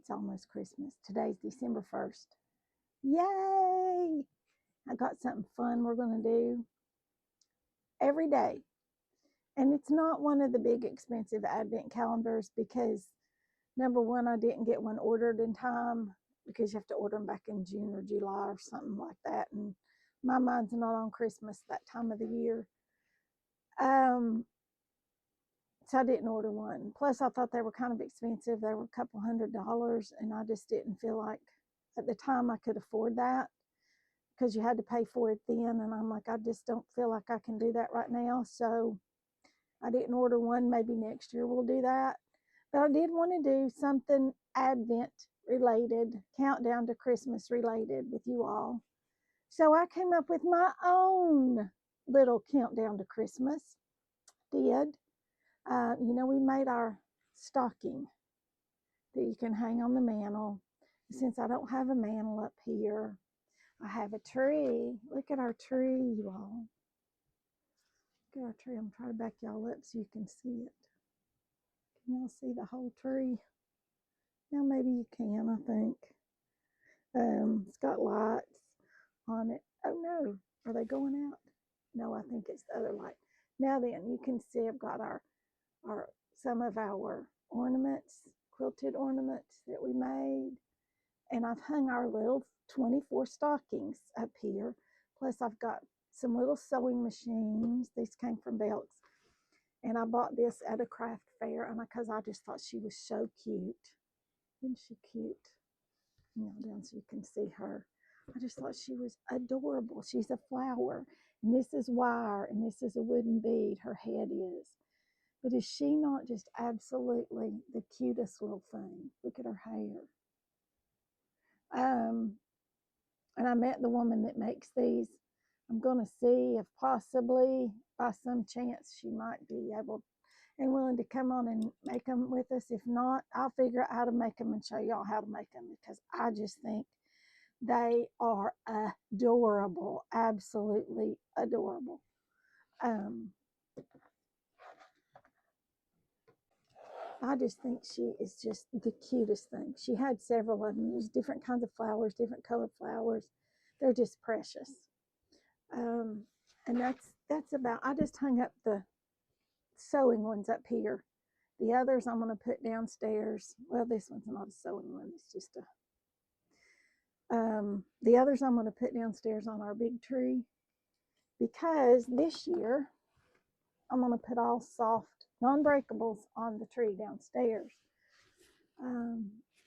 it's almost Christmas. Today's December 1st. Yay! I got something fun we're going to do every day. And it's not one of the big expensive advent calendars because number one, I didn't get one ordered in time because you have to order them back in June or July or something like that. And my mind's not on Christmas that time of the year. So I didn't order one. Plus, I thought they were kind of expensive. They were a couple $100s, and I just didn't feel like at the time I could afford that because you had to pay for it then. And I'm like, I just don't feel like I can do that right now. So I didn't order one. Maybe next year we'll do that. But I did want to do something Advent related, countdown to Christmas related with you all. So I came up with my own little countdown to Christmas. Did. We made our stocking that you can hang on the mantle. Since I don't have a mantle up here, I have a tree. Look at our tree, you all. Look at our tree. I'm trying to back y'all up so you can see it. Can y'all see the whole tree? Now maybe you can, I think. It's got lights on it. Oh no, are they going out? No, I think it's the other light. Now then, you can see I've got our some of our ornaments, quilted ornaments that we made. And I've hung our little 24 stockings up here. Plus I've got some little sewing machines. These came from Belk's. And I bought this at a craft fair and because I just thought she was so cute. Isn't she cute? Down so you can see her. I just thought she was adorable. She's a flower. And this is wire and this is a wooden bead. Her head is. But is she not just absolutely the cutest little thing? Look at her hair. And I met the woman that makes these. I'm going to see if possibly by some chance she might be able and willing to come on and make them with us. If not, I'll figure out how to make them and show y'all how to make them because I just think they are adorable, absolutely adorable. I just think she is just the cutest thing. She had several of them. There's different kinds of flowers, different colored flowers. They're just precious. And that's about. I just hung up the sewing ones up here. The others I'm going to put downstairs. Well, this one's not a sewing one. It's just a. The others I'm going to put downstairs on our big tree because this year I'm going to put all soft non-breakables on the tree downstairs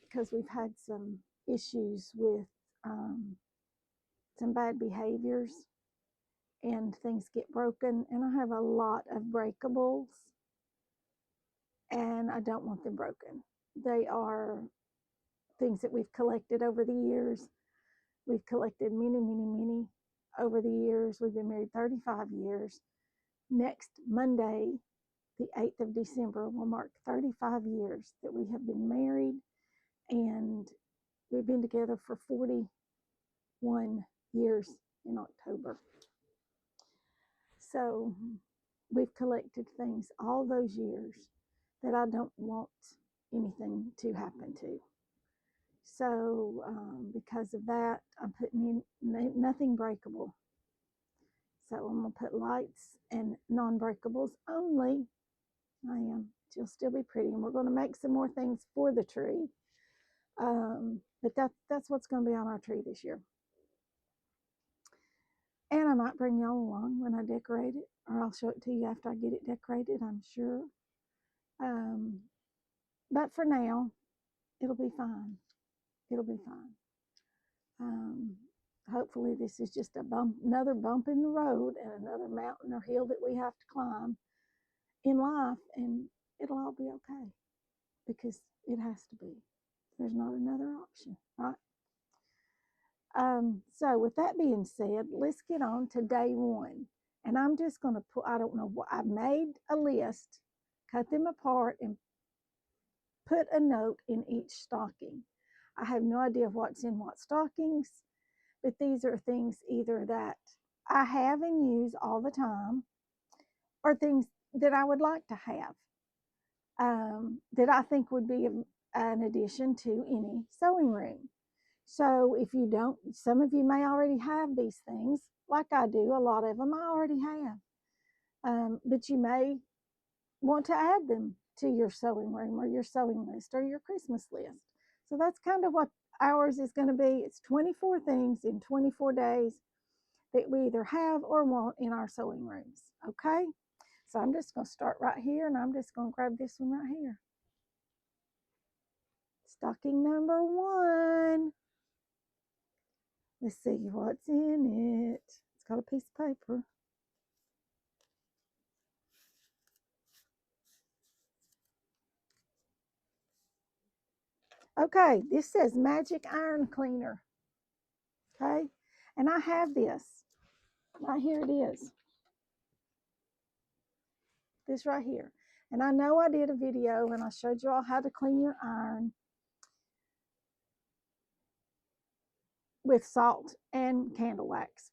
because we've had some issues with some bad behaviors and things get broken, and I have a lot of breakables and I don't want them broken. They are things that we've collected over the years. We've collected many over the years. We've been married 35 years. Next Monday, the 8th of December, will mark 35 years that we have been married, and we've been together for 41 years in October. So we've collected things all those years that I don't want anything to happen to. So because of that, I'm putting in nothing breakable. So I'm going to put lights and non-breakables only. I am. She'll still be pretty. And we're going to make some more things for the tree. But that's what's going to be on our tree this year. And I might bring y'all along when I decorate it. Or I'll show it to you after I get it decorated, I'm sure. But for now, it'll be fine. It'll be fine. Hopefully this is just another bump in the road and another mountain or hill that we have to climb in life, and it'll all be okay because it has to be. There's not another option, right? So with that being said, let's get on to day one. And I'm just going to put, I don't know what, I made a list, cut them apart, and put a note in each stocking. I have no idea what's in what stockings, but these are things either that I have and use all the time or things that I would like to have that I think would be an addition to any sewing room. So if you don't, some of you may already have these things, like I do. A lot of them I already have, but you may want to add them to your sewing room or your sewing list or your Christmas list. So that's kind of what ours is going to be. It's 24 things in 24 days that we either have or want in our sewing rooms. Okay? So I'm just going to start right here, and I'm just going to grab this one right here. Stocking number 1. Let's see what's in it. It's got a piece of paper. Okay, this says Magic Iron Cleaner. Okay, and I have this. Right here it is. This right here. And I know I did a video and I showed you all how to clean your iron with salt and candle wax.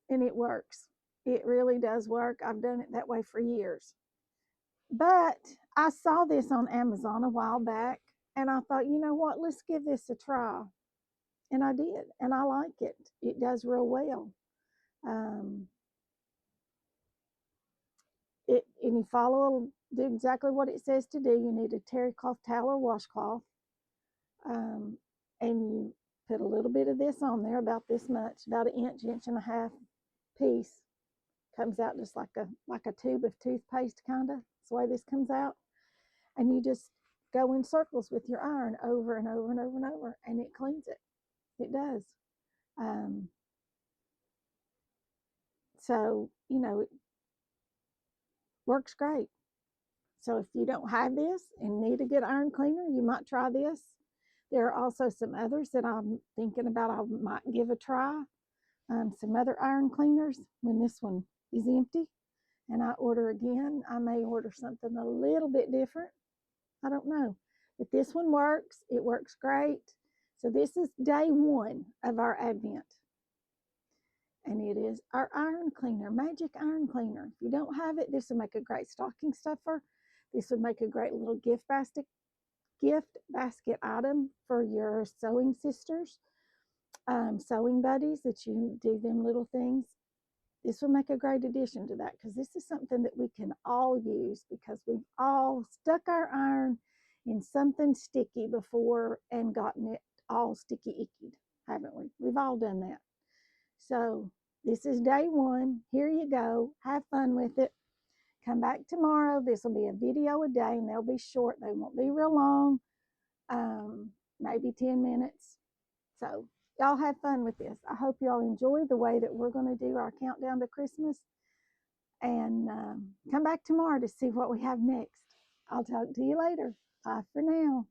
And it works. It really does work. I've done it that way for years. But I saw this on Amazon a while back and I thought, you know what, let's give this a try. And I did. And I like it. It does real well. And you do exactly what it says to do. You need a terry cloth towel or washcloth. And you put a little bit of this on there, about this much, about an inch, inch and a half piece. Comes out just like a tube of toothpaste, kind of. That's the way this comes out. And you just go in circles with your iron over and over and over and over, and it cleans it. It does. So, it works great. So if you don't have this and need a good iron cleaner, you might try this. There are also some others that I'm thinking about I might give a try. Some other iron cleaners when this one is empty and I order again. I may order something a little bit different. I don't know. But this one works. It works great. So this is day 1 of our Advent. And it is our iron cleaner, Magic Iron Cleaner. If you don't have it, this would make a great stocking stuffer. This would make a great little gift basket item for your sewing sisters, sewing buddies that you do them little things. This will make a great addition to that, because this is something that we can all use, because we've all stuck our iron in something sticky before and gotten it all sticky icky, haven't we? We've all done that. So this is day 1. Here you go. Have fun with it. Come back tomorrow. This will be a video a day, and they'll be short. They won't be real long, maybe 10 minutes. So y'all have fun with this. I hope y'all enjoy the way that we're going to do our countdown to Christmas. And come back tomorrow to see what we have next. I'll talk to you later. Bye for now.